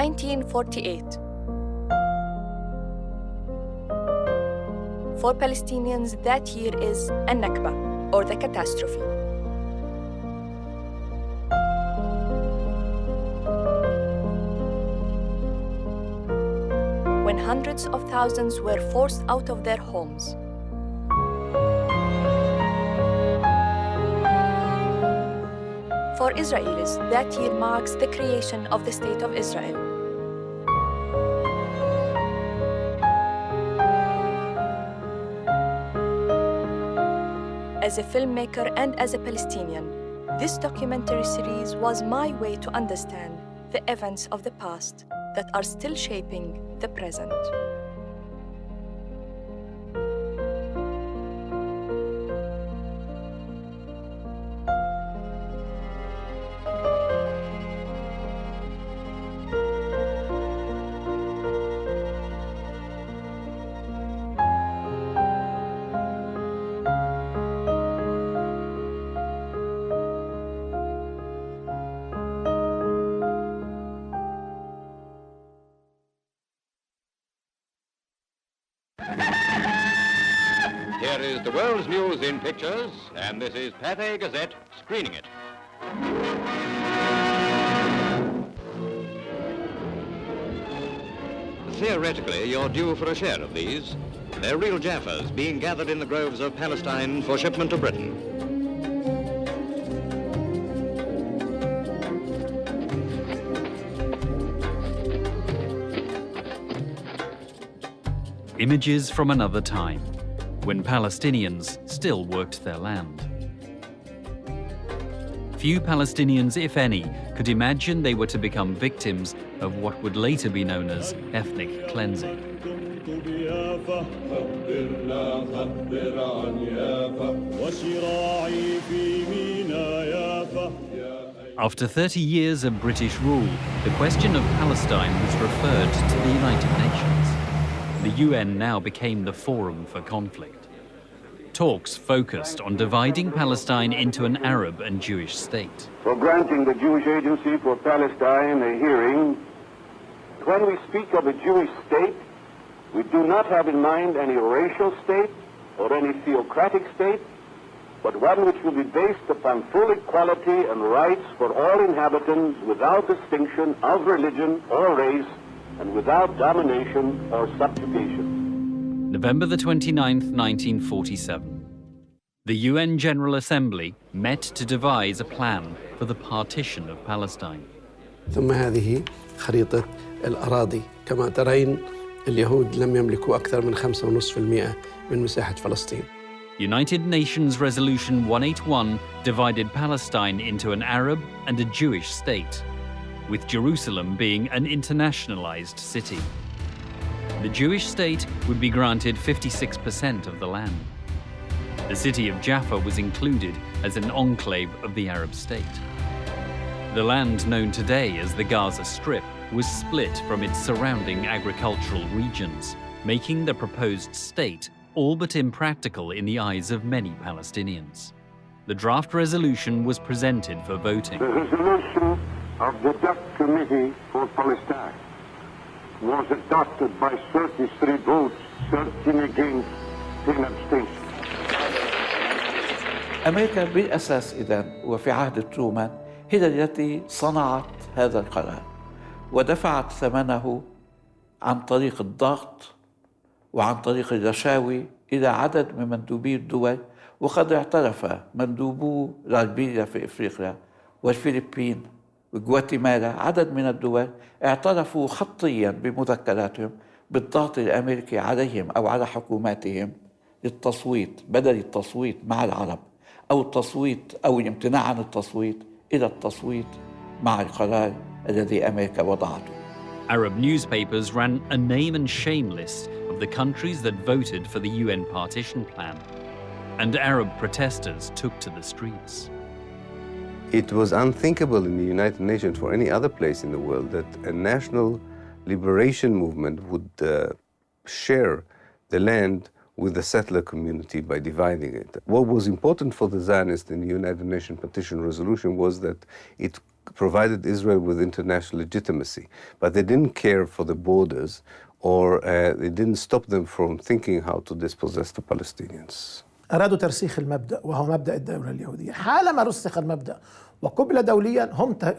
1948. For Palestinians, that year is a Nakba, or the catastrophe. When hundreds of thousands were forced out of their homes. For Israelis, that year marks the creation of the State of Israel. As a filmmaker and as a Palestinian, this documentary series was my way to understand the events of the past that are still shaping the present. Here is the world's news in pictures, and this is Pathé Gazette screening it. Theoretically, you're due for a share of these. They're real Jaffas being gathered in the groves of Palestine for shipment to Britain. Images from another time, when Palestinians still worked their land. Few Palestinians, if any, could imagine they were to become victims of what would later be known as ethnic cleansing. After 30 years of British rule, the question of Palestine was referred to the United Nations. The UN now became the forum for conflict. Talks focused on dividing Palestine into an Arab and Jewish state. For granting the Jewish Agency for Palestine a hearing, when we speak of a Jewish state, we do not have in mind any racial state or any theocratic state, but one which will be based upon full equality and rights for all inhabitants without distinction of religion or race, and without domination or subjugation. November the 29th, 1947. The UN General Assembly met to devise a plan for the partition of Palestine. ثم هذه خريطة الأراضي. كما ترين اليهود لم يملكوا أكثر من 5.5% من مساحة فلسطين. United Nations Resolution 181 divided Palestine into an Arab and a Jewish state, with Jerusalem being an internationalized city. The Jewish state would be granted 56% of the land. The city of Jaffa was included as an enclave of the Arab state. The land known today as the Gaza Strip was split from its surrounding agricultural regions, making the proposed state all but impractical in the eyes of many Palestinians. The draft resolution was presented for voting. The resolution of the Dutch Committee for Palestine was adopted by 33 votes, 13 against, 10 abstentions. أمريكا بالأساس إذن وفي عهد ترومان هي التي صنعت هذا القرار ودفعت ثمنه عن طريق الضغط وعن طريق الرشاوي إلى عدد من مندوبي الدول، وقد اعترف مندوبو ليبيريا في إفريقيا والفلبين وغواتيمالا، عدد من الدول اعترفوا خطيا بمذكراتهم بالضغط الأمريكي عليهم أو على حكوماتهم للتصويت، بدل التصويت مع العرب أو التصويت أو الامتناع عن التصويت إلى التصويت مع القرار الذي أمريكا وضعته. Arab newspapers ran a name and shame list of the countries that voted for the UN partition plan, and Arab protesters took to the streets. It was unthinkable in the United Nations or any other place in the world that a national liberation movement would share the land with the settler community by dividing it. What was important for the Zionists in the United Nations Partition Resolution was that it provided Israel with international legitimacy, but they didn't care for the borders, or they didn't stop them from thinking how to dispossess the Palestinians. أرادوا ترسيخ المبدأ وهو مبدأ الدولة اليهودية. حالما رسخ المبدأ وقبل دوليا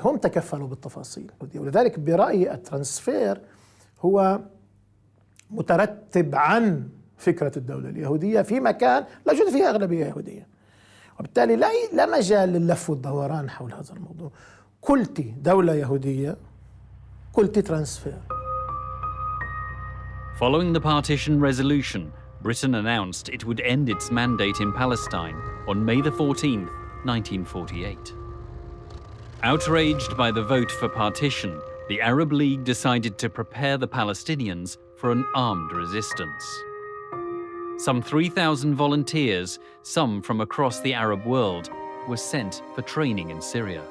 هم تكفلوا بالتفاصيل، ولذلك برأيي الترانسفير هو مترتب عن فكرة الدولة اليهودية في مكان لا يوجد فيه أغلبية يهودية، وبالتالي لا مجال لللف والدوران حول هذا الموضوع. قلت دولة يهودية، قلت ترانسفير. Following the partition resolution, Britain announced it would end its mandate in Palestine on May the 14th, 1948. Outraged by the vote for partition, the Arab League decided to prepare the Palestinians for an armed resistance. Some 3,000 volunteers, some from across the Arab world, were sent for training in Syria.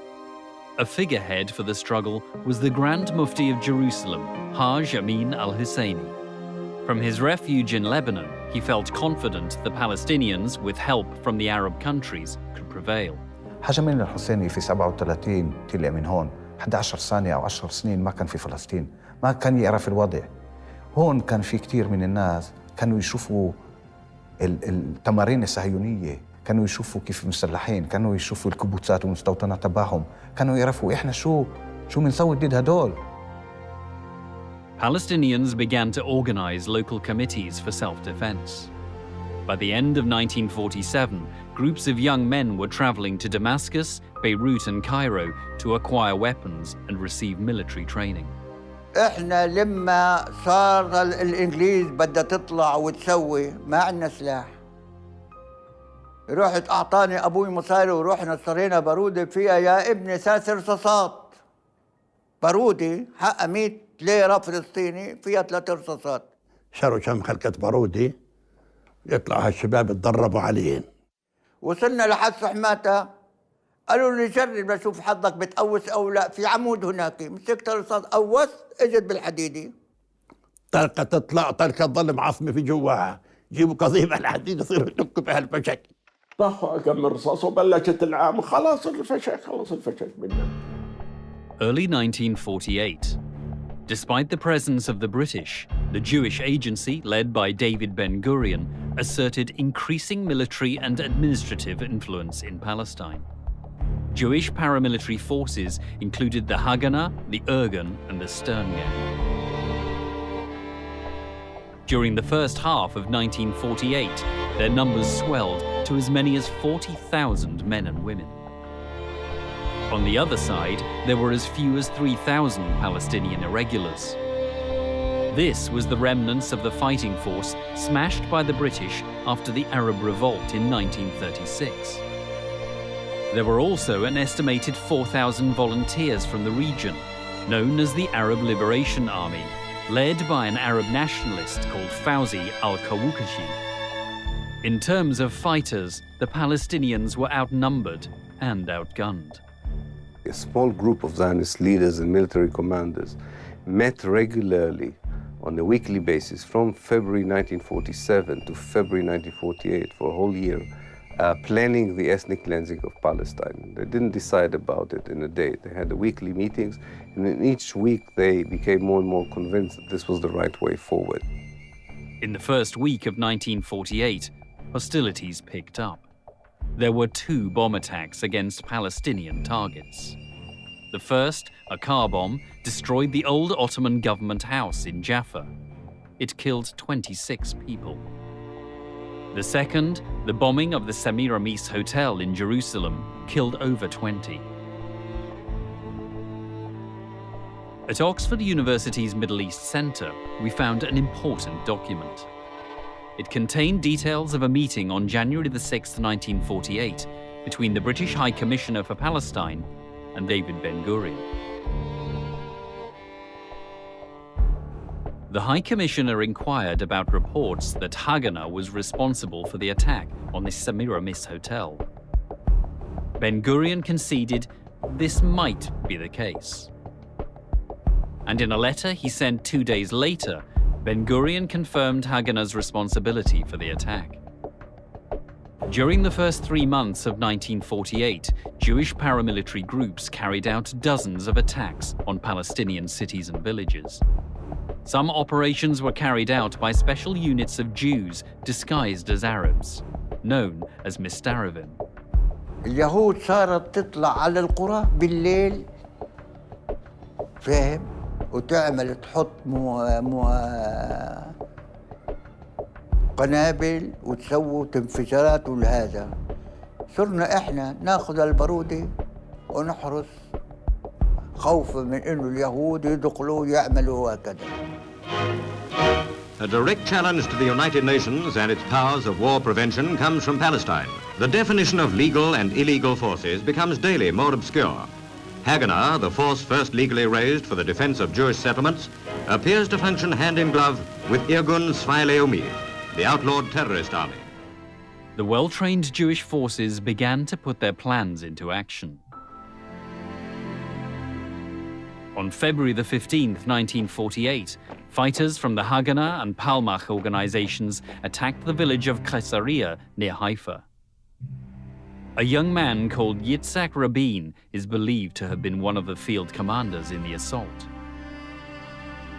A figurehead for the struggle was the Grand Mufti of Jerusalem, Haj Amin al-Husseini. From his refuge in Lebanon, he felt confident the Palestinians, with help from the Arab countries, could prevail. حاج أمين الحسيني في 37 طلع من هون 11 سنة أو 10 سنين ما كان في فلسطين، ما كان يعرف الوضع. هون كان في كتير من الناس كانوا يشوفوا التمارين الصهيونية، كانوا يشوفوا كيف مسلحين، كانوا يشوفوا الكبوتات والمستوطنات تبعهم، كانوا يعرفوا إحنا شو منسوي ضد هدول. Palestinians began to organize local committees for self-defense. By the end of 1947, groups of young men were traveling to Damascus, Beirut and Cairo to acquire weapons and receive military training. احنا لما صار الانجليز بدها تطلع وتسوي ما عندنا سلاح. رحت اعطاني ابوي مصاري ورحنا اشترينا باروده فيها يا ابني 3 رصاصات. باروده حقها 100 ليره فلسطيني فيها 3 رصاصات. شروا كم خلقة بارودي يطلعوا هالشباب يتدربوا عليهن. وصلنا لحد حماته قالوا لي جرب لشوف حظك بتقوس او لا، في عمود هناك، مسكت الرصاص قوس اجت بالحديده. طلقه تطلع طلقه تظل معصمه في جواها، جيبوا قضيب على الحديد يصيروا يدقوا بها الفشك. طخوا كم رصاص وبلشت العام خلاص الفشك خلص الفشك منه. Early 1948. Despite the presence of the British, the Jewish agency, led by David Ben-Gurion, asserted increasing military and administrative influence in Palestine. Jewish paramilitary forces included the Haganah, the Irgun, and the Stern Gang. During the first half of 1948, their numbers swelled to as many as 40,000 men and women. On the other side, there were as few as 3,000 Palestinian irregulars. This was the remnants of the fighting force smashed by the British after the Arab Revolt in 1936. There were also an estimated 4,000 volunteers from the region, known as the Arab Liberation Army, led by an Arab nationalist called Fawzi al-Kawukashi. In terms of fighters, the Palestinians were outnumbered and outgunned. A small group of Zionist leaders and military commanders met regularly on a weekly basis from February 1947 to February 1948 for a whole year, planning the ethnic cleansing of Palestine. They didn't decide about it in a day. They had the weekly meetings, and in each week they became more and more convinced that this was the right way forward. In the first week of 1948, hostilities picked up. There were 2 bomb attacks against Palestinian targets. The first, a car bomb, destroyed the old Ottoman government house in Jaffa. It killed 26 people. The second, the bombing of the Semiramis Hotel in Jerusalem, killed over 20. At Oxford University's Middle East Centre, we found an important document. It contained details of a meeting on January 6, 1948, between the British High Commissioner for Palestine and David Ben-Gurion. The High Commissioner inquired about reports that Haganah was responsible for the attack on the Semiramis Hotel. Ben-Gurion conceded this might be the case. And in a letter he sent 2 days later, Ben-Gurion confirmed Haganah's responsibility for the attack. During the first 3 months of 1948, Jewish paramilitary groups carried out dozens of attacks on Palestinian cities and villages. Some operations were carried out by special units of Jews disguised as Arabs, known as Mistaravim. اليهود صارت تطلع على القرى بالليل، فاهم؟ وتعمل تحط قنابل وتسووا انفجارات ولهذا. صرنا احنا ناخذ البارودة ونحرس خوفا من انه اليهود يدخلوا يعملوا هكذا. A direct challenge to the United Nations and its powers of war prevention comes from Palestine. The definition of legal and illegal forces becomes daily more obscure. Haganah, the force first legally raised for the defense of Jewish settlements, appears to function hand in glove with Irgun Tzvai Leumi, the outlawed terrorist army. The well-trained Jewish forces began to put their plans into action. On February the 15th, 1948, fighters from the Haganah and Palmach organizations attacked the village of Caesarea near Haifa. A young man called Yitzhak Rabin is believed to have been one of the field commanders in the assault.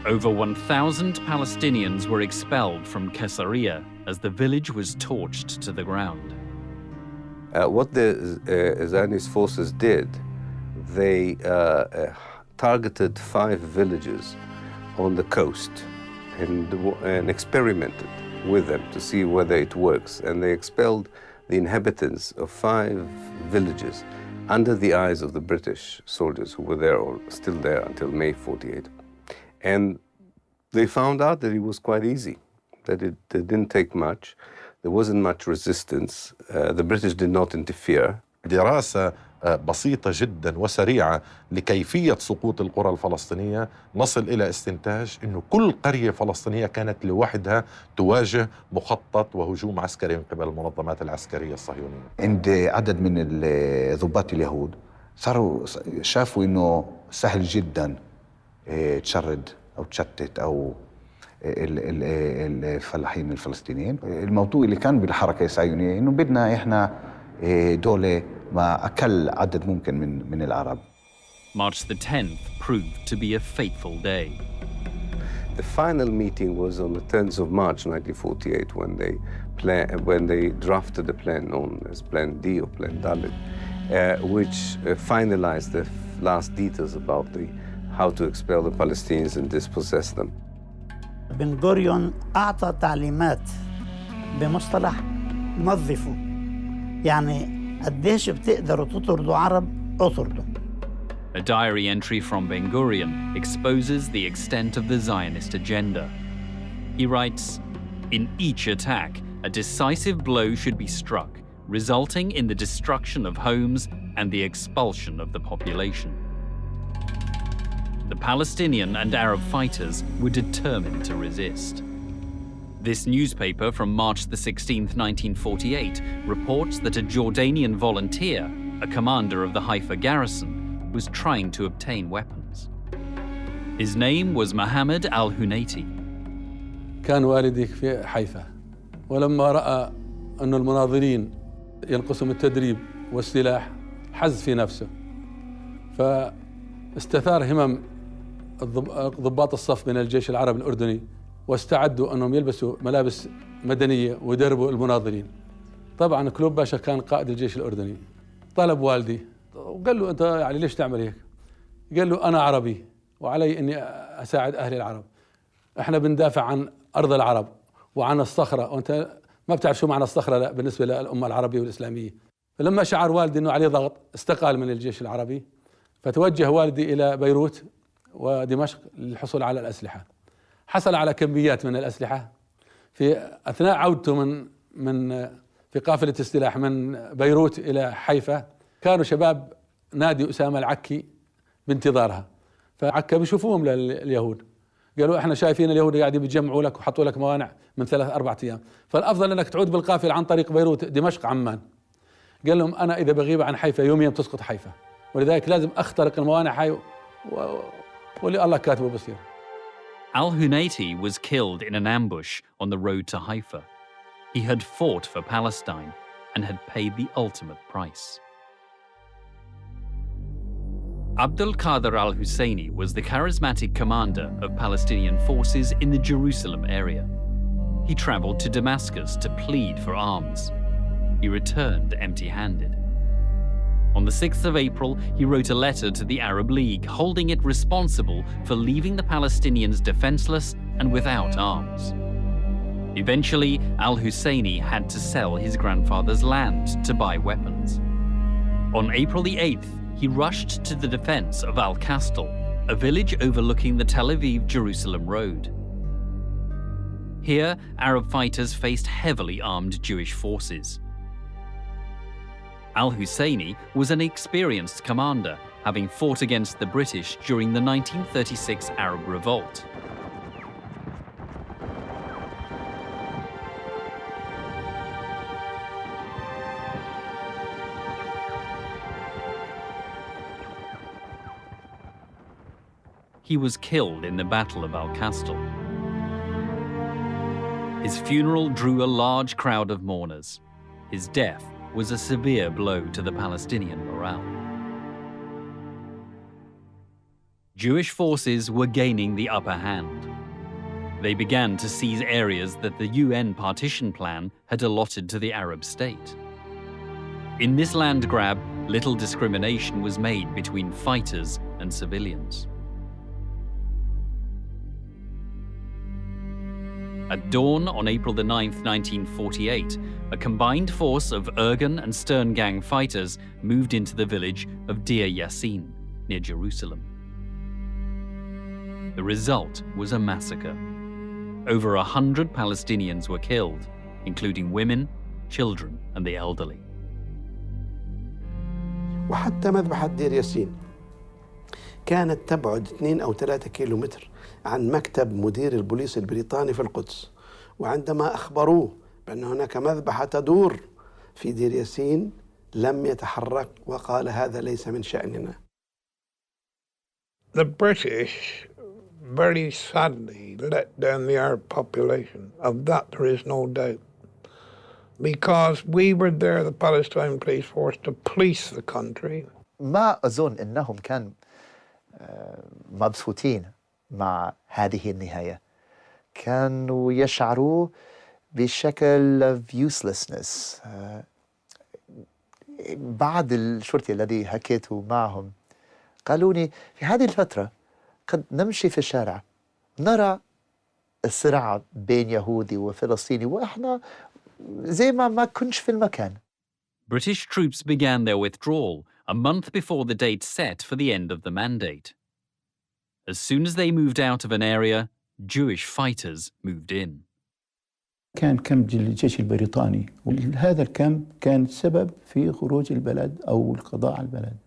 Over 1,000 Palestinians were expelled from Caesarea as the village was torched to the ground. What the Zionist forces did, they targeted 5 villages on the coast and experimented with them to see whether it works. And they expelled the inhabitants of 5 villages under the eyes of the British soldiers who were there or still there until May 48. And they found out that it was quite easy, that it didn't take much. There wasn't much resistance. The British did not interfere. دراسة بسيطة جدا وسريعة لكيفية سقوط القرى الفلسطينية، نصل إلى استنتاج أنه كل قرية فلسطينية كانت لوحدها تواجه مخطط وهجوم عسكري من قبل المنظمات العسكرية الصهيونية. عند عدد من الضباط اليهود صاروا شافوا أنه سهل جدا تشرد أو تشتت أو الفلاحين الفلسطينيين. الموضوع اللي كان بالحركة الصهيونية إنه بدنا إحنا دولة مع أقل عدد ممكن من العرب. March the 10th proved to be a fateful day. The final meeting was on the 10th of March 1948 when they drafted a plan known as Plan D or Plan Dalit, which finalized the last details about how to expel the Palestinians and dispossess them. بن غوريون أعطى تعليمات بمصطلح نظفوا، يعني قديش بتقدروا تطردوا عرب اطردوا. A diary entry from Ben Gurion exposes the extent of the Zionist agenda. He writes, "In each attack, a decisive blow should be struck, resulting in the destruction of homes and the expulsion of the population." The Palestinian and Arab fighters were determined to resist. This newspaper from March the 16th, 1948, reports that a Jordanian volunteer, a commander of the Haifa garrison, was trying to obtain weapons. His name was Mohammed al-Hunayti. كان والدي في حيفا، ولما رأى أن المناضلين ينقصهم التدريب والسلاح حز في نفسه، فاستثار همم ضباط الصف من الجيش العربي الأردني واستعدوا أنهم يلبسوا ملابس مدنية ويدربوا المناضلين. طبعا كلوب باشا كان قائد الجيش الأردني، طلب والدي وقال له أنت يعني ليش تعمل هيك؟ قال له أنا عربي وعلي أني أساعد أهل العرب، إحنا بندافع عن أرض العرب وعن الصخرة، وأنت ما بتعرف شو معنى الصخرة لا بالنسبة للأمة العربية والإسلامية. فلما شعر والدي أنه عليه ضغط استقال من الجيش العربي، فتوجه والدي إلى بيروت ودمشق للحصول على الأسلحة. حصل على كميات من الأسلحة. في أثناء عودته في قافلة السلاح من بيروت إلى حيفا، كانوا شباب نادي أسامة العكي بانتظارها، فعكا بيشوفوهم لليهود، قالوا احنا شايفين اليهود قاعدين بيجمعوا لك وحطوا لك موانع من 3-4 أيام، فالأفضل أنك تعود بالقافلة عن طريق بيروت دمشق عمان. قال لهم أنا إذا بغيب عن حيفا يوميا بتسقط حيفا، ولذلك لازم أخترق الموانع هاي واللي الله كاتبه بصير. Al-Hunayti was killed in an ambush on the road to Haifa. He had fought for Palestine, and had paid the ultimate price. Abdul Qadir al-Husseini was the charismatic commander of Palestinian forces in the Jerusalem area. He traveled to Damascus to plead for arms. He returned empty-handed. On the 6th of April, he wrote a letter to the Arab League, holding it responsible for leaving the Palestinians defenseless and without arms. Eventually, al-Husseini had to sell his grandfather's land to buy weapons. On April the 8th, he rushed to the defense of Al-Kastal, a village overlooking the Tel Aviv-Jerusalem road. Here, Arab fighters faced heavily armed Jewish forces. Al-Husseini was an experienced commander, having fought against the British during the 1936 Arab Revolt. He was killed in the Battle of Al-Kastal. His funeral drew a large crowd of mourners. His death was a severe blow to the Palestinian morale. Jewish forces were gaining the upper hand. They began to seize areas that the UN partition plan had allotted to the Arab state. In this land grab, little discrimination was made between fighters and civilians. At dawn on April 9, 1948, a combined force of Irgun and Stern Gang fighters moved into the village of Deir Yassin, near Jerusalem. The result was a massacre. Over 100 Palestinians were killed, including women, children, and the elderly. وحتى مذبحة دير ياسين كانت تبعد 2 أو 3 كيلومتر عن مكتب مدير البوليس البريطاني في القدس، وعندما أخبروه بأن هناك مذبحة تدور في دير ياسين لم يتحرك وقال هذا ليس من شأننا. The British very sadly let down the Arab population. Of that there is no doubt. Because we were there, the Palestine police force, to police the country. ما أظن أنهم كانوا مبسوطين مع هذه النهاية. كانوا يشعروا بشكل of uselessness. بعد الشرطي الذي حكيته معهم قالوا لي في هذه الفترة قد نمشي في الشارع نرى الصراع بين يهودي وفلسطيني وإحنا زي ما كنش في المكان. British troops began their withdrawal a month before the date set for the end of the mandate. As soon as they moved out of an area, Jewish fighters moved in. كان كامب الجيش البريطاني، وهذا الكامب كان سبب في خروج البلد أو القضاء على البلد.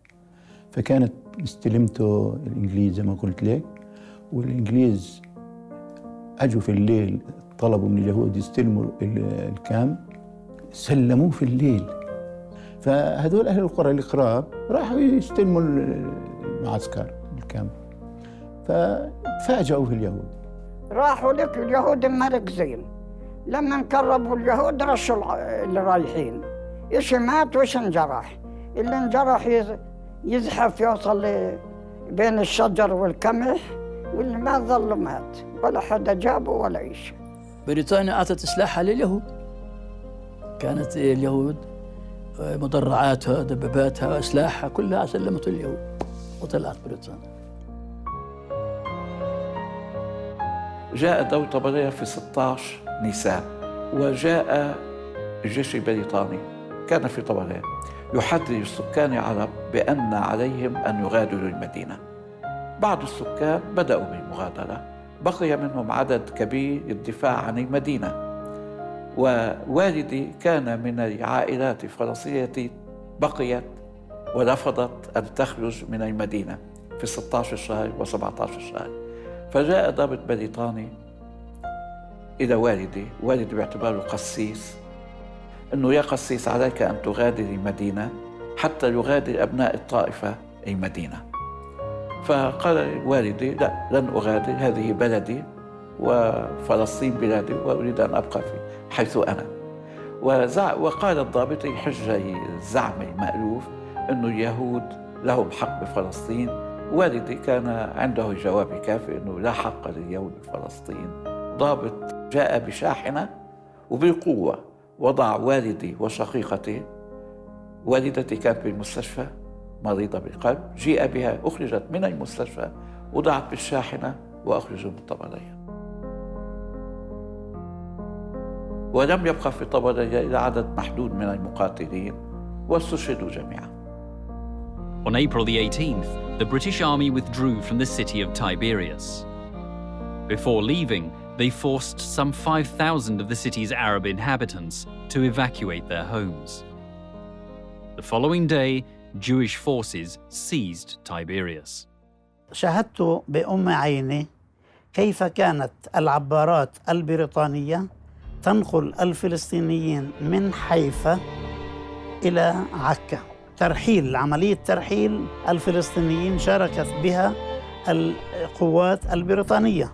فكانت استلمته الإنجليز زي ما قلت لك، والإنجليز أجوا في الليل طلبوا من اليهود يستلموا الكامب، سلموه في الليل. فهذول أهل القرى القراب راحوا يستلموا المعسكر الكامب، ففاجأوا في اليهود. راحوا لك اليهود مركزين، لما قربوا اليهود رشوا اللي رايحين، إيش مات وإيش انجرح. اللي انجرح يزحف يوصل بين الشجر والقمح، واللي ما ظل مات، ولا حدا جابه ولا إيش. بريطانيا أعطت سلاحها لليهود. كانت اليهود مدرعاتها دباباتها أسلحة كلها سلمت اليهود وطلعت بريطانيا. جاء دولة طبرية في 16 نيسان، وجاء الجيش البريطاني كان في طبرية يحذر السكان العرب بأن عليهم أن يغادروا المدينة. بعض السكان بدأوا بالمغادرة، بقي منهم عدد كبير للدفاع عن المدينة. ووالدي كان من العائلات الفرنسية التي بقيت ورفضت أن تخرج من المدينة في 16 شهر و17 شهر. فجاء ضابط بريطاني إلى والدي باعتباره قسيس، أنه يا قسيس عليك أن تغادر المدينة حتى يغادر أبناء الطائفة المدينة. فقال والدي لا، لن أغادر، هذه بلدي وفلسطين بلادي وأريد أن أبقى حيث أنا. وقال الضابط حجة زعمي مألوف أنه اليهود لهم حق بفلسطين. والدي كان عنده جواب كافي أنه لا حق لليهود بفلسطين. ضابط جاء بشاحنة وبالقوة وضع والدي وشقيقتي. والدتي كانت بالمستشفى مريضة بالقلب، جيء بها أخرجت من المستشفى وضعت بالشاحنة وأخرجوا من طبرية. ولم يبقى في طبرية إلا عدد محدود من المقاتلين واستشهدوا جميعا. On April the 18th, the British army withdrew from the city of Tiberias. Before leaving, they forced some 5,000 of the city's Arab inhabitants to evacuate their homes. The following day, Jewish forces seized Tiberias. شاهدت بأم عيني كيف كانت العبارات البريطانية تنقل الفلسطينيين من حيفا إلى عكا. عملية ترحيل الفلسطينيين شاركت بها القوات البريطانية.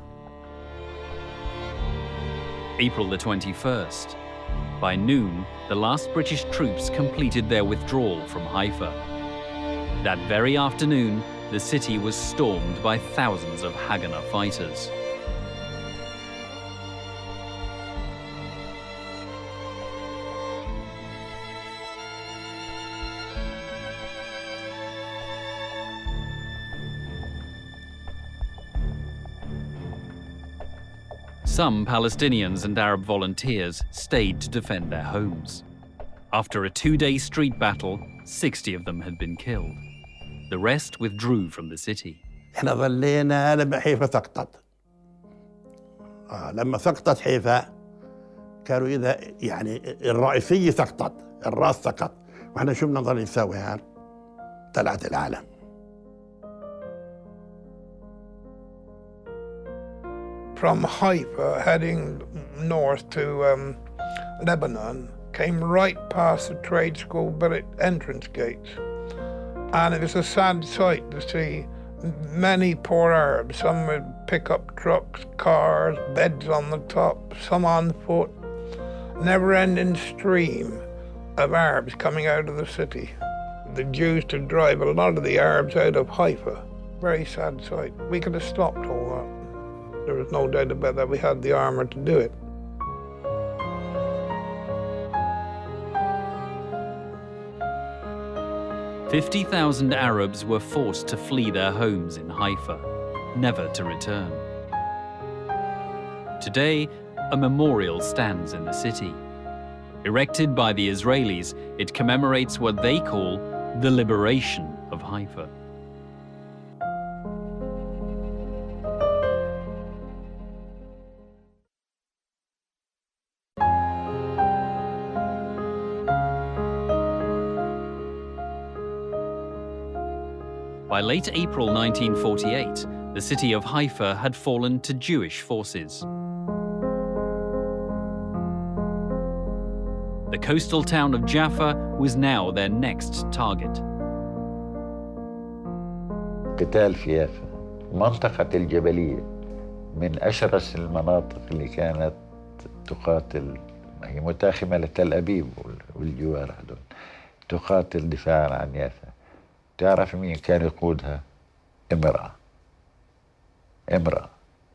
April the 21st. By noon, the last British troops completed their withdrawal from Haifa. That very afternoon, the city was stormed by thousands of Haganah fighters. Some Palestinians and Arab volunteers stayed to defend their homes. After a 2-day street battle, 60 of them had been killed. The rest withdrew from the city. احنا ظلينا لما حيفا سقطت. لما سقطت حيفا كانوا إذا يعني الرئيسية سقطت، الراس سقط، واحنا شو بدنا نضل نسوي هان؟ طلعت العالم. From Haifa, heading north to Lebanon, came right past the trade school entrance gates. And it was a sad sight to see many poor Arabs, some with pickup trucks, cars, beds on the top, some on foot, never-ending stream of Arabs coming out of the city. The Jews to drive a lot of the Arabs out of Haifa. Very sad sight. We could have stopped all that. There was no doubt about that. We had the armor to do it. "50,000 Arabs were forced to flee their homes in Haifa, never to return. Today, a memorial stands in the city. Erected by the Israelis, it commemorates what they call the liberation of Haifa. By late April 1948, the city of Haifa had fallen to Jewish forces. The coastal town of Jaffa was now their next target. قتال في يافا، منطقة الجبلية من أشرس المناطق اللي كانت تقاتل، هي متاخمة لتل أبيب والجوار هذول، تقاتل دفاعا عن يافا. تعرف مين كان يقودها؟ امرأة.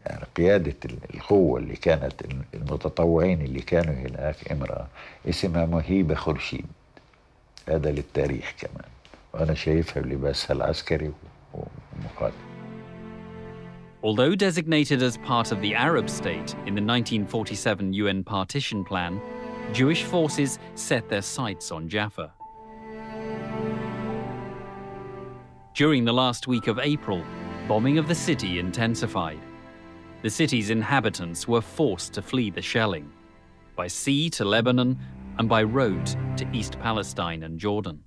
يعني قيادة القوة اللي كانت المتطوعين اللي كانوا هناك امرأة اسمها مهيبة خورشيد. هذا للتاريخ كمان، وأنا شايفها بلباسها العسكري ومقاتل. Although designated as part of the Arab state in the 1947 UN partition plan, Jewish forces set their sights on Jaffa. During the last week of April, bombing of the city intensified. The city's inhabitants were forced to flee the shelling, by sea to Lebanon and by road to East Palestine and Jordan.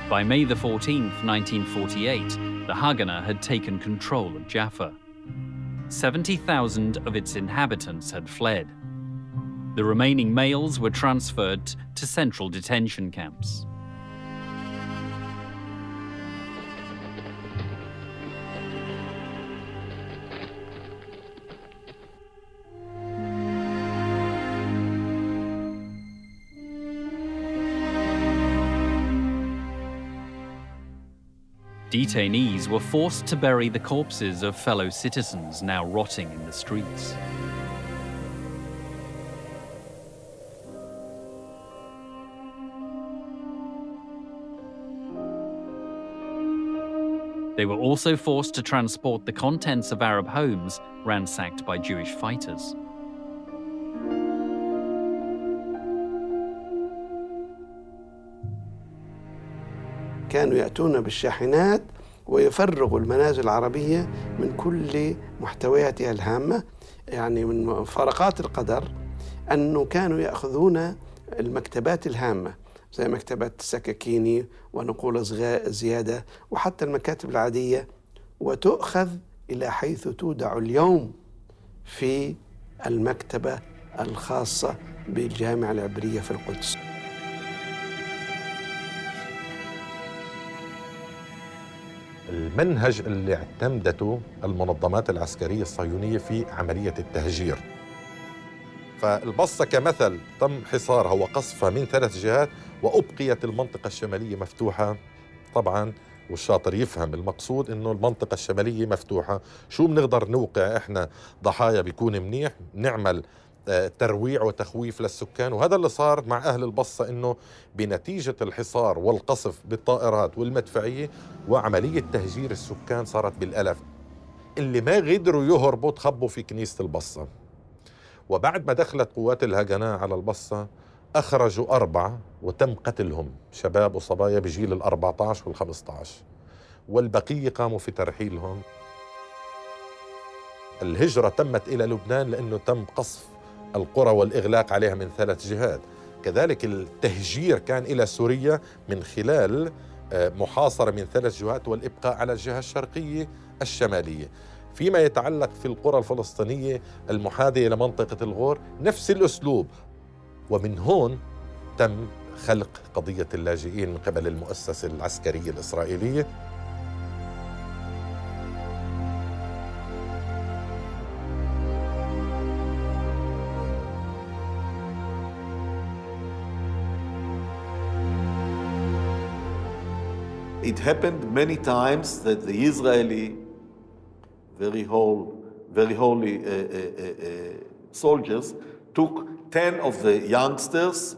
By May the 14th, 1948, the Haganah had taken control of Jaffa. 70,000 of its inhabitants had fled. The remaining males were transferred to central detention camps. Detainees were forced to bury the corpses of fellow citizens now rotting in the streets. They were also forced to transport the contents of Arab homes ransacked by Jewish fighters. كانوا يأتون بالشاحنات ويفرغوا المنازل العربية من كل محتوياتها الهامة. يعني من مفارقات القدر أنه كانوا يأخذون المكتبات الهامة زي مكتبة السكاكيني ونقول زيادة وحتى المكاتب العادية، وتؤخذ إلى حيث تودع اليوم في المكتبة الخاصة بالجامعة العبرية في القدس. المنهج اللي اعتمدته المنظمات العسكرية الصهيونية في عملية التهجير. فالبصة كمثل تم حصارها وقصفها من 3 جهات وأبقيت المنطقة الشمالية مفتوحة. طبعا والشاطر يفهم المقصود إنه المنطقة الشمالية مفتوحة، شو بنقدر نوقع إحنا ضحايا بيكون منيح، نعمل ترويع وتخويف للسكان. وهذا اللي صار مع أهل البصة، إنه بنتيجة الحصار والقصف بالطائرات والمدفعية وعملية تهجير السكان صارت بالألف. اللي ما قدروا يهربوا تخبوا في كنيسة البصة، وبعد ما دخلت قوات الهجناء على البصة أخرجوا 4 وتم قتلهم، شباب وصبايا بجيل 14 وال15، والبقية قاموا في ترحيلهم. الهجرة تمت إلى لبنان لأنه تم قصف القرى والإغلاق عليها من 3 جهات. كذلك التهجير كان إلى سوريا من خلال محاصرة من 3 جهات والإبقاء على الجهة الشرقية الشمالية. فيما يتعلق في القرى الفلسطينية المحاذية لمنطقة الغور نفس الأسلوب. ومن هون تم خلق قضية اللاجئين من قبل المؤسسة العسكرية الإسرائيلية. It happened many times that the Israeli very holy soldiers took 10 of the youngsters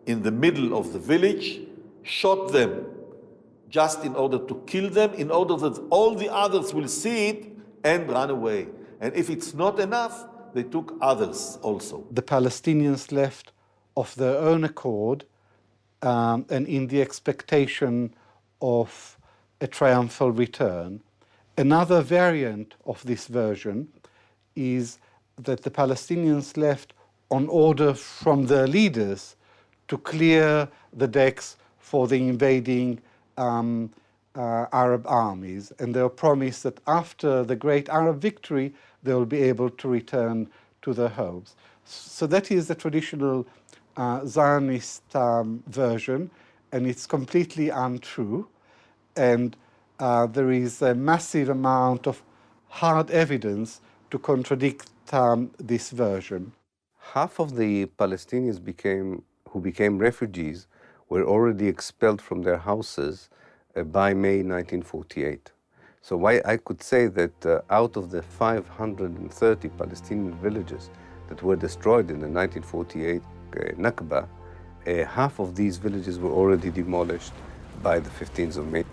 in the middle of the village, shot them just in order to kill them, in order that all the others will see it and run away. And if it's not enough, they took others also. The Palestinians left of their own accord and in the expectation of a triumphal return. Another variant of this version is that the Palestinians left on order from their leaders to clear the decks for the invading Arab armies, and they were promised that after the great Arab victory they will be able to return to their homes. So that is the traditional Zionist version, and it's completely untrue. And there is a massive amount of hard evidence to contradict this version. Half of the Palestinians who became refugees were already expelled from their houses by May 1948. So I could say that out of the 530 Palestinian villages that were destroyed in the 1948 Nakba, half of these villages were already demolished by the 15th of May.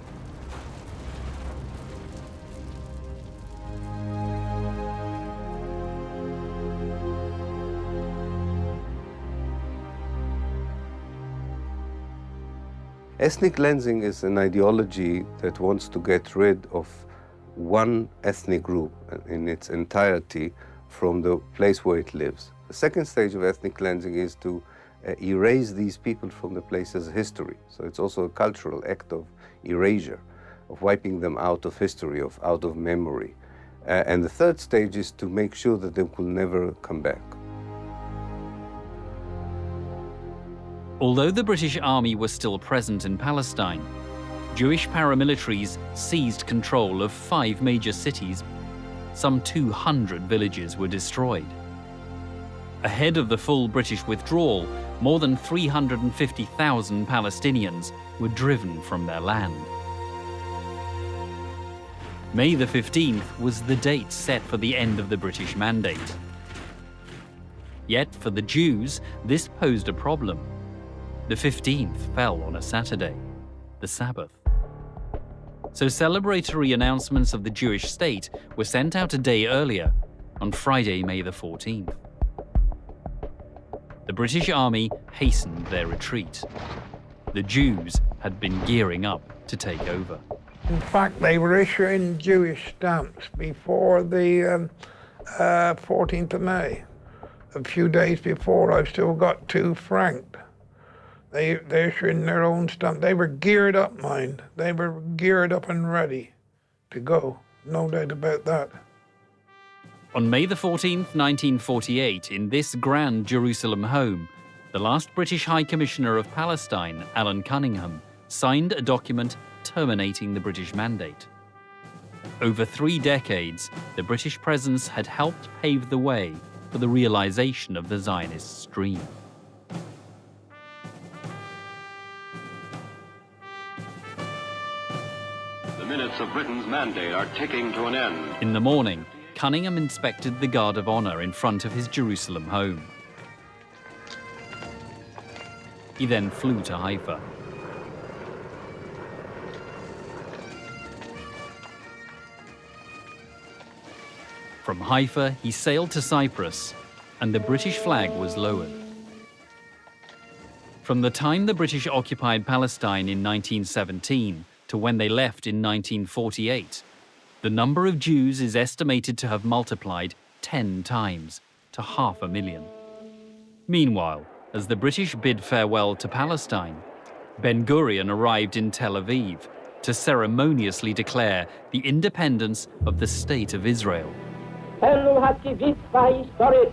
Ethnic cleansing is an ideology that wants to get rid of one ethnic group in its entirety from the place where it lives. The second stage of ethnic cleansing is to erase these people from the place's history. So it's also a cultural act of erasure, of wiping them out of history, out of memory. And the third stage is to make sure that they will never come back. Although the British Army was still present in Palestine, Jewish paramilitaries seized control of 5 major cities. Some 200 villages were destroyed. Ahead of the full British withdrawal, more than 350,000 Palestinians were driven from their land. May the 15th was the date set for the end of the British Mandate. Yet for the Jews, this posed a problem. The 15th fell on a Saturday, the Sabbath. So celebratory announcements of the Jewish state were sent out a day earlier, on Friday, May the 14th. The British Army hastened their retreat. The Jews had been gearing up to take over. In fact, they were issuing Jewish stamps before the 14th of May. A few days before, I've still got 2 franc. They're issuing their own stamp. They were geared up, mind. They were geared up and ready to go. No doubt about that. On May the 14th, 1948, in this grand Jerusalem home, the last British High Commissioner of Palestine, Alan Cunningham, signed a document terminating the British Mandate. Over 3 decades, the British presence had helped pave the way for the realization of the Zionist dream. The minutes of Britain's mandate are ticking to an end. In the morning, Cunningham inspected the Guard of Honor in front of his Jerusalem home. He then flew to Haifa. From Haifa, he sailed to Cyprus, and the British flag was lowered. From the time the British occupied Palestine in 1917 to when they left in 1948, the number of Jews is estimated to have multiplied 10 times to 500,000. Meanwhile, as the British bid farewell to Palestine, Ben-Gurion arrived in Tel Aviv to ceremoniously declare the independence of the State of Israel. אנו הטבעית וההיסטורית,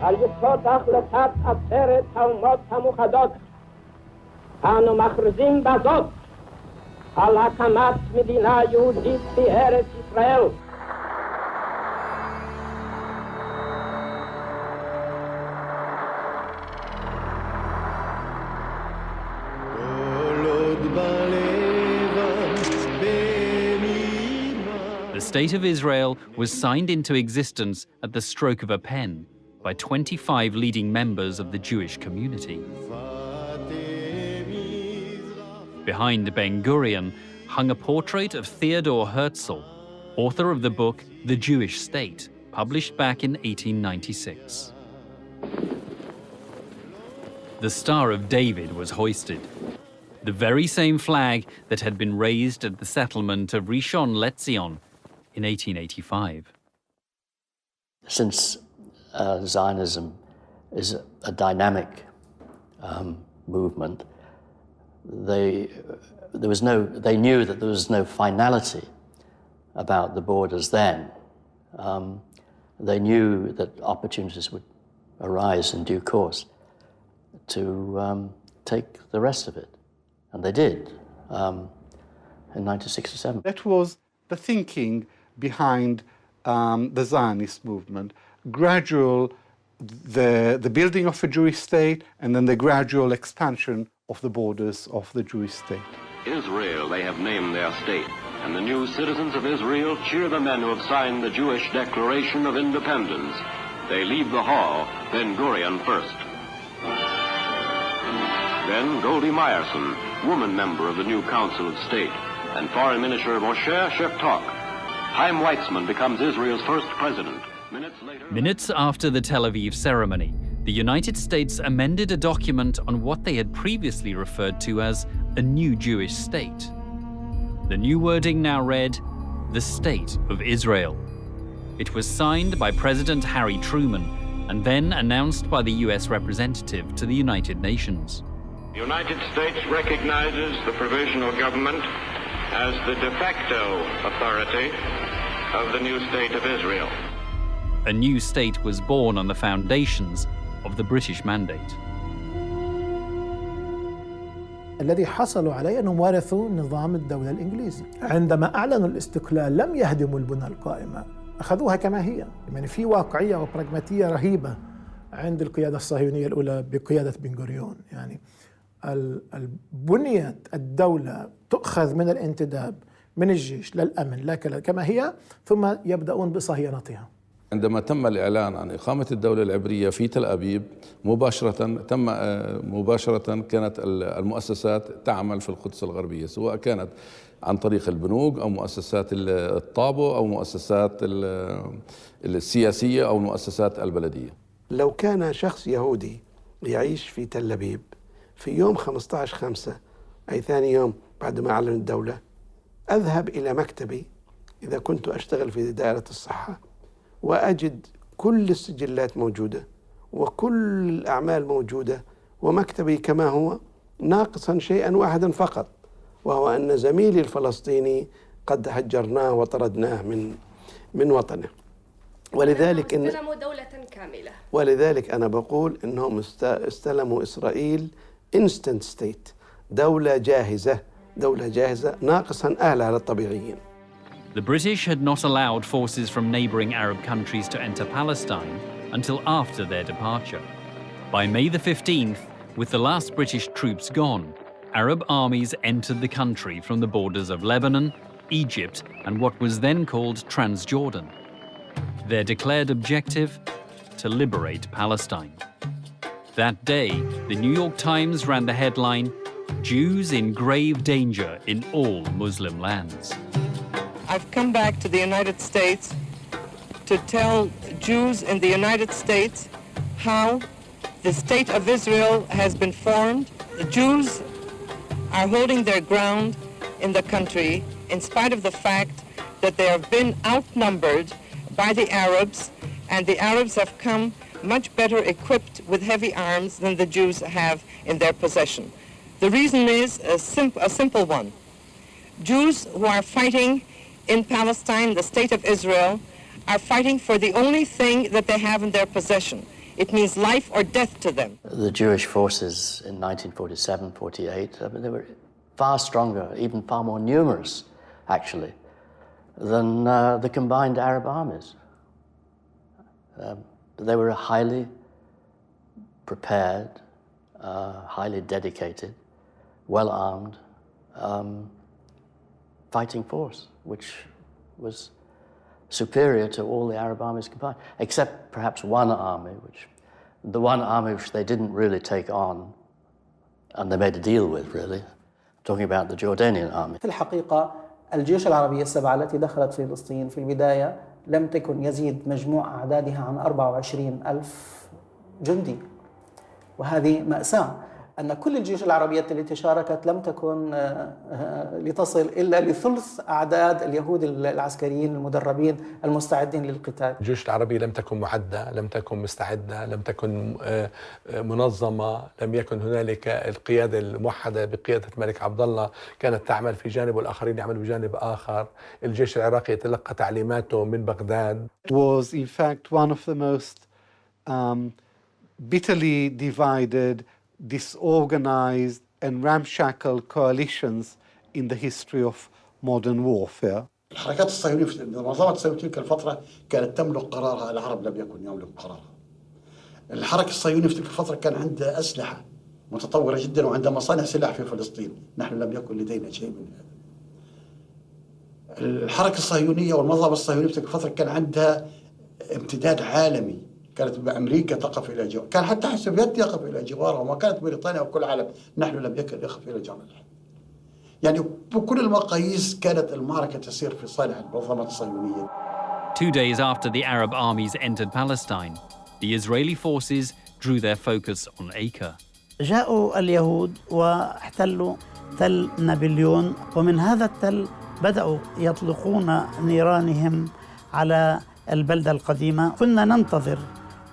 על יסוד החלטת עצרת האומות המאוחדות, אנו מכריזים בזאת על הקמת מדינה יהודית בארץ ישראל. The State of Israel was signed into existence at the stroke of a pen by 25 leading members of the Jewish community. Behind Ben-Gurion hung a portrait of Theodor Herzl, author of the book The Jewish State, published back in 1896. The Star of David was hoisted, the very same flag that had been raised at the settlement of Rishon LeZion in 1885. Since Zionism is a dynamic movement, they knew that there was no finality about the borders then. They knew that opportunities would arise in due course to take the rest of it, and they did in 1967. That was the thinking behind the Zionist movement. Gradual, the building of a Jewish state, and then the gradual expansion of the borders of the Jewish state. Israel, they have named their state, and the new citizens of Israel cheer the men who have signed the Jewish Declaration of Independence. They leave the hall, Ben-Gurion first. Then Goldie Meyerson, woman member of the new Council of State, and Foreign Minister Moshe Sheftok. Chaim Weizmann becomes Israel's first president. Minutes after the Tel Aviv ceremony, the United States amended a document on what they had previously referred to as a new Jewish state. The new wording now read, the State of Israel. It was signed by President Harry Truman and then announced by the US representative to the United Nations. The United States recognizes the provisional government as the de facto authority of the new State of Israel. A new state was born on the foundations of the British Mandate. الذي حصلوا عليه أنهم ورثوا نظام الدولة الإنجليزي. عندما أعلنوا الاستقلال لم يهدموا البنى القائمة، أخذوها كما هي. يعني في واقعية وبراغماتية رهيبة عند القيادة الصهيونية الأولى بقيادة بن-غوريون. يعني بنيت الدولة تؤخذ من الانتداب من الجيش للأمن لا كما هي، ثم يبدأون بصهيونتها. عندما تم الإعلان عن إقامة الدولة العبرية في تل أبيب مباشرة كانت المؤسسات تعمل في القدس الغربية، سواء كانت عن طريق البنوك أو مؤسسات الطابو أو مؤسسات السياسية أو المؤسسات البلدية. لو كان شخص يهودي يعيش في تل أبيب في يوم 15/5 أي ثاني يوم بعد ما أعلن الدولة، أذهب إلى مكتبي إذا كنت أشتغل في دائرة الصحة وأجد كل السجلات موجودة وكل الأعمال موجودة، ومكتبي كما هو ناقصا شيئا واحدا فقط، وهو أن زميلي الفلسطيني قد هجرناه وطردناه من وطنه. ولذلك استلموا دولة كاملة. ولذلك أنا بقول إنهم استلموا إسرائيل instant state، دولة جاهزة ناقصا أهلها الطبيعيين. The British had not allowed forces from neighboring Arab countries to enter Palestine until after their departure. By May the 15th, with the last British troops gone, Arab armies entered the country from the borders of Lebanon, Egypt, and what was then called Transjordan. Their declared objective: to liberate Palestine. That day, the New York Times ran the headline, "Jews in grave danger in all Muslim lands." I've come back to the United States to tell Jews in the United States how the state of Israel has been formed. The Jews are holding their ground in the country in spite of the fact that they have been outnumbered by the Arabs, and the Arabs have come much better equipped with heavy arms than the Jews have in their possession. The reason is a simple one. Jews who are fighting in Palestine, the state of Israel, are fighting for the only thing that they have in their possession. It means life or death to them. The Jewish forces in 1947-48, they were far stronger, even far more numerous, actually, than the combined Arab armies. They were a highly prepared, highly dedicated, well-armed fighting force, which was superior to all the Arab armies combined, except perhaps one army, which they didn't really take on, and they made a deal with, really. I'm talking about the Jordanian army. في الحقيقة الجيوش العربية السبعة التي دخلت في فلسطين في البداية لم تكن يزيد مجموع أعدادها عن 24,000 جندي، وهذه مأساة أن كل الجيوش العربية التي شاركت لم تكن لتصل إلا لثلث أعداد اليهود العسكريين المدربين المستعدين للقتال. الجيوش العربية لم تكن معدة، لم تكن مستعدة، لم تكن منظمة، لم يكن هنالك القيادة الموحدة بقيادة الملك عبد الله، كانت تعمل في جانب والآخرين يعملوا بجانب آخر. الجيش العراقي يتلقى تعليماته من بغداد. It was in fact one of the most bitterly divided, disorganized and ramshackle coalitions in the history of modern warfare. الحركات الصهيونية في المنظمة الصهيونية تلك الفترة كانت تملك قرارها، العرب لم يكن يملك قرارها. الحركة الصهيونية في تلك الفترة كان عندها أسلحة متطورة جدا وعندها مصانع سلاح في فلسطين، نحن لم يكن لدينا شيء من هذا. الحركة الصهيونية والمنظمة الصهيونية في تلك الفترة كان عندها امتداد عالمي، كانت أمريكا تقف إلى جوار، كان حتى السوفيت يقف إلى جوارها، وما كانت بريطانيا وكل العالم، نحن لم يكن يقف إلى جوار الحد. يعني بكل المقاييس كانت المعركة تسير في صالح المنظمة الصهيونية. 2 days after the Arab armies entered Palestine, the Israeli forces drew their focus on Acre. جاءوا اليهود واحتلوا تل نابليون، ومن هذا التل بدأوا يطلقون نيرانهم على البلدة القديمة. كنا ننتظر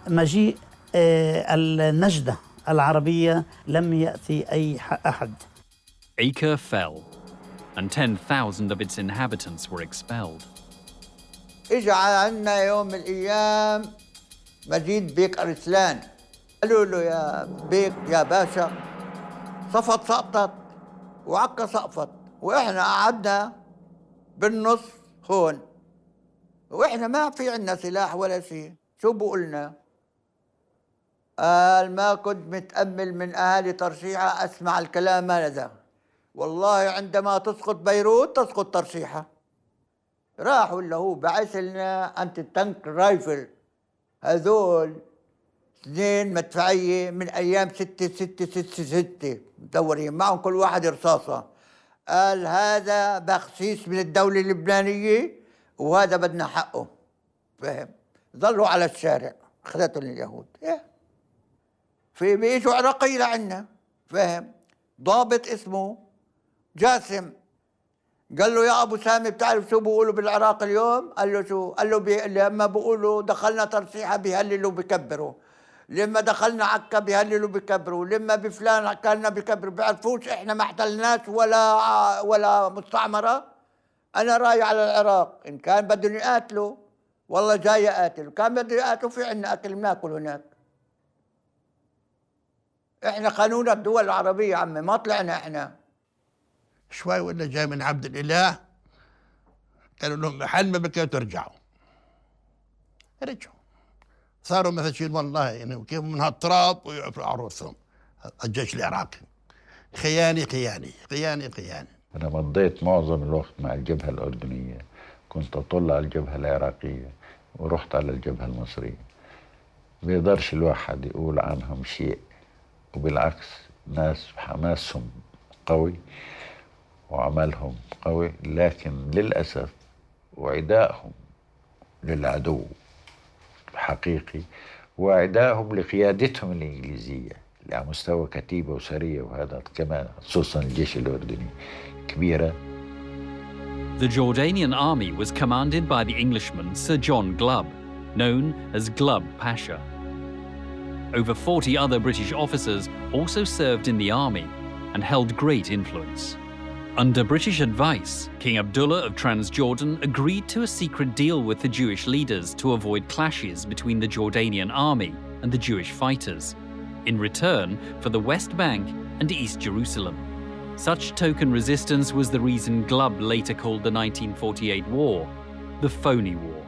مجيء النجدة العربية، لم يأتي أي أحد. Acre fell, and 10,000 of its inhabitants were expelled. إجا عنا يوم من الأيام مجيد بيك أرسلان، قالوا له يا بيك يا باشا صفت سقطت وعكا سقفت، وإحنا قعدنا بالنص هون، وإحنا ما في عنا سلاح ولا شيء. شو بقولنا؟ قال ما كنت متأمل من أهالي ترشيعة أسمع الكلام هذا، والله عندما تسقط بيروت تسقط ترشيحة. راح ولا هو بعث لنا أنت تانك رايفل، هذول 2 مدفعية من أيام 6 مدورين معهم كل واحد رصاصة. قال هذا بخسيس من الدولة اللبنانية وهذا بدنا حقه. فهم؟ ظلوا على الشارع، أخذتهم اليهود. في بيجوا عراقي لعنا، فهم؟ ضابط اسمه جاسم قال له يا ابو سامي بتعرف شو بيقولوا بالعراق اليوم؟ قال له شو؟ قال له لما بيقولوا دخلنا ترشيحه بيهللوا بكبروا، لما دخلنا عكا بيهللوا بكبروا، لما بفلان كاننا بكبروا. بيعرفوش احنا ما احتلناش ولا مستعمره. انا راي على العراق، ان كان بدهم يقاتلوا والله جاي اقاتل، كان بدهم يقاتلوا في عندنا اكل بناكل هناك. احنا قانون الدول العربيه عمي، ما طلعنا احنا. شوي ولا جاي من عبد الإله قالوا لهم محل ما بكيتوا ترجعوا. رجعوا صاروا مثل والله يعني كيف من هالتراب ويعرفوا عروسهم. الجيش العراقي خياني خياني خياني خياني. أنا مضيت معظم الوقت مع الجبهة الأردنية، كنت أطل على الجبهة العراقية ورحت على الجبهة المصرية. بيقدرش الواحد يقول عنهم شيء، وبالعكس ناس حماسهم قوي وعملهم قوي، لكن للأسف وعدائهم للعدو حقيقي، وعدائهم لقيادتهم الإنجليزية على مستوى كتيبة وسرية، وهذا كمان خصوصا الجيش الأردني كبيرة. The Jordanian army was commanded by the Englishman Sir John Glubb, known as Glubb Pasha. Over 40 other British officers also served in the army and held great influence. Under British advice, King Abdullah of Transjordan agreed to a secret deal with the Jewish leaders to avoid clashes between the Jordanian army and the Jewish fighters, in return for the West Bank and East Jerusalem. Such token resistance was the reason Glubb later called the 1948 war the Phony War.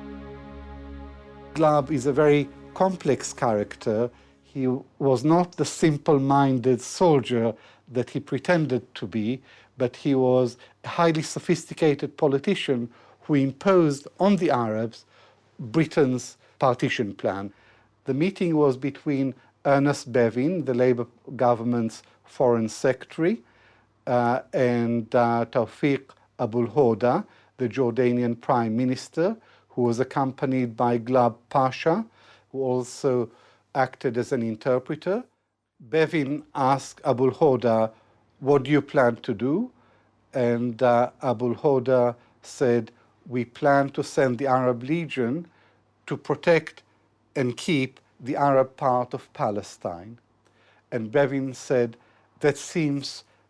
Glubb is a very complex character. He was not the simple-minded soldier that he pretended to be, but he was a highly sophisticated politician who imposed on the Arabs Britain's partition plan. The meeting was between Ernest Bevin, the Labour government's foreign secretary, and Tawfiq Abul Hoda, the Jordanian prime minister, who was accompanied by Glubb Pasha, who also acted as an interpreter. Bevin asked Abul Hoda, "What do you plan to do?" And Abul Hoda said, "We plan to send the Arab Legion to protect and keep the Arab part of Palestine." And Bevin said, "That seems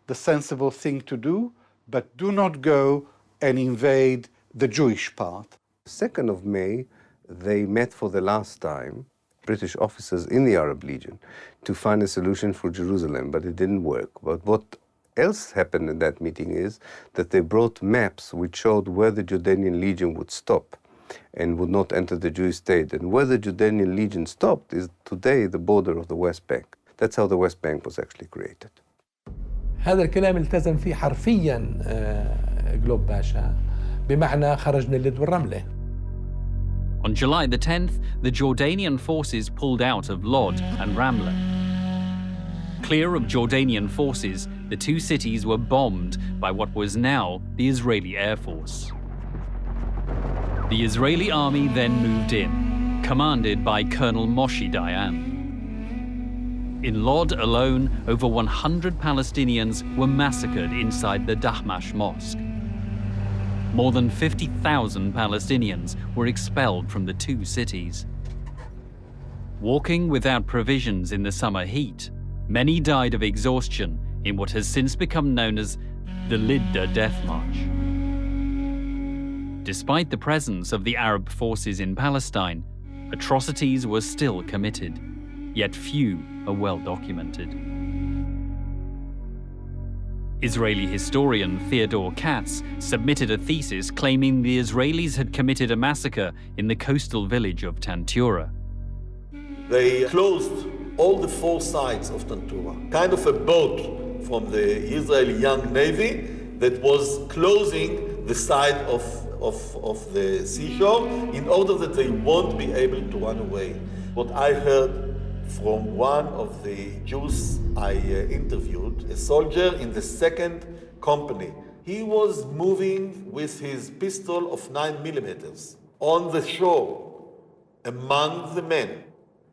the sensible thing to do, but do not go and invade the Jewish part." 2nd of May, they met for the last time, British officers in the Arab Legion, to find a solution for Jerusalem, but it didn't work. But what else happened in that meeting is that they brought maps which showed where the Jordanian Legion would stop and would not enter the Jewish state. And where the Jordanian Legion stopped is today the border of the West Bank. That's how the West Bank was actually created. هذا الكلام التزم فيه حرفيا جلوب باشا، بمعنى خرج من اللد والرملة. On July the 10th, the Jordanian forces pulled out of Lod and Ramla. Clear of Jordanian forces, the two cities were bombed by what was now the Israeli Air Force. The Israeli army then moved in, commanded by Colonel Moshe Dayan. In Lod alone, over 100 Palestinians were massacred inside the Dahmash Mosque. More than 50,000 Palestinians were expelled from the two cities. Walking without provisions in the summer heat, many died of exhaustion in what has since become known as the Lidda Death March. Despite the presence of the Arab forces in Palestine, atrocities were still committed, yet few are well documented. Israeli historian Theodore Katz submitted a thesis claiming the Israelis had committed a massacre in the coastal village of Tantura. They closed all the 4 sides of Tantura, kind of a boat from the Israeli Young Navy that was closing the side of the seashore in order that they won't be able to run away. What I heard from one of the Jews I interviewed, a soldier in the 2nd company, he was moving with his pistol of 9mm on the shore among the men,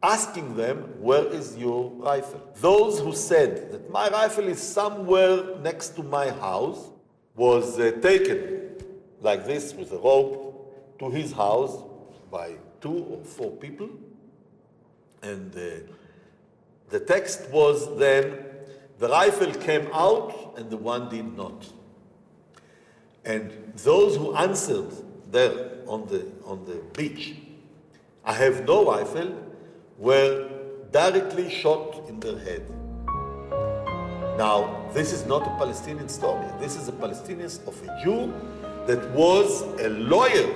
asking them, where is your rifle? Those who said that my rifle is somewhere next to my house was taken like this with a rope to his house by 2 or 4 people. And the text was then, the rifle came out and the one did not. And those who answered there on the beach, I have no rifle, were directly shot in their head. Now, this is not a Palestinian story. This is a Palestinian of a Jew that was a lawyer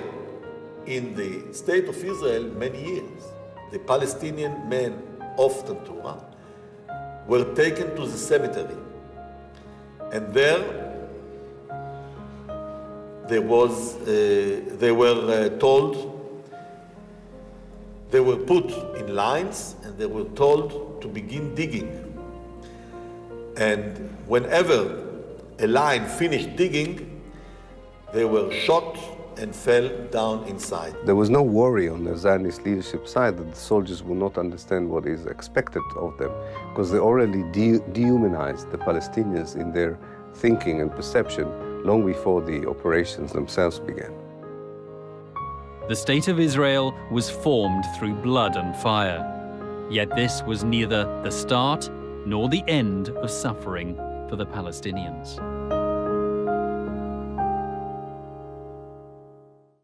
in the state of Israel many years. The Palestinian men of Tantura were taken to the cemetery. And there they were told, they were put in lines and they were told to begin digging. And whenever a line finished digging, they were shot and fell down inside. There was no worry on the Zionist leadership side that the soldiers will not understand what is expected of them, because they already dehumanized the Palestinians in their thinking and perception long before the operations themselves began. The State of Israel was formed through blood and fire. Yet this was neither the start nor the end of suffering for the Palestinians.